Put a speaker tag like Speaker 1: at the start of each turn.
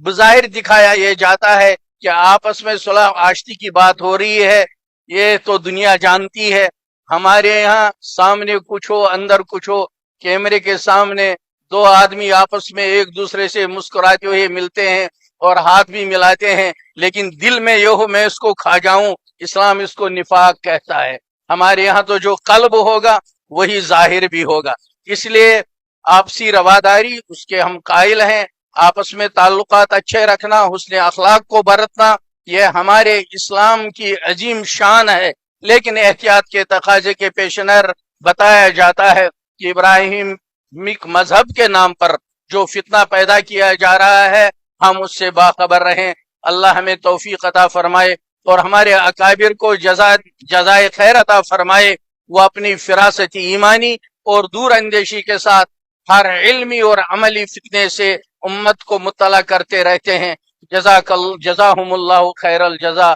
Speaker 1: بظاہر دکھایا یہ جاتا ہے کہ آپس میں صلح آشتی کی بات ہو رہی ہے، یہ تو دنیا جانتی ہے۔ ہمارے یہاں سامنے کچھ ہو اندر کچھ ہو، کیمرے کے سامنے دو آدمی آپس میں ایک دوسرے سے مسکراتے ہوئے ملتے ہیں اور ہاتھ بھی ملاتے ہیں، لیکن دل میں یہ ہو میں اس کو کھا جاؤں، اسلام اس کو نفاق کہتا ہے۔ ہمارے یہاں تو جو قلب ہوگا وہی ظاہر بھی ہوگا۔ اس لیے آپسی رواداری اس کے ہم قائل ہیں، آپس میں تعلقات اچھے رکھنا، حسن اخلاق کو برتنا، یہ ہمارے اسلام کی عظیم شان ہے۔ لیکن احتیاط کے تقاضے کے پیش نظر بتایا جاتا ہے کہ ابراہیمک مذہب کے نام پر جو فتنہ پیدا کیا جا رہا ہے ہم اس سے باخبر رہیں۔ اللہ ہمیں توفیق عطا فرمائے اور ہمارے اکابر کو جزائے خیر عطا فرمائے۔ وہ اپنی فراست ایمانی اور دور اندیشی کے ساتھ ہر علمی اور عملی فتنے سے امت کو مطلع کرتے رہتے ہیں۔ جزاہم اللہ خیر الجزا۔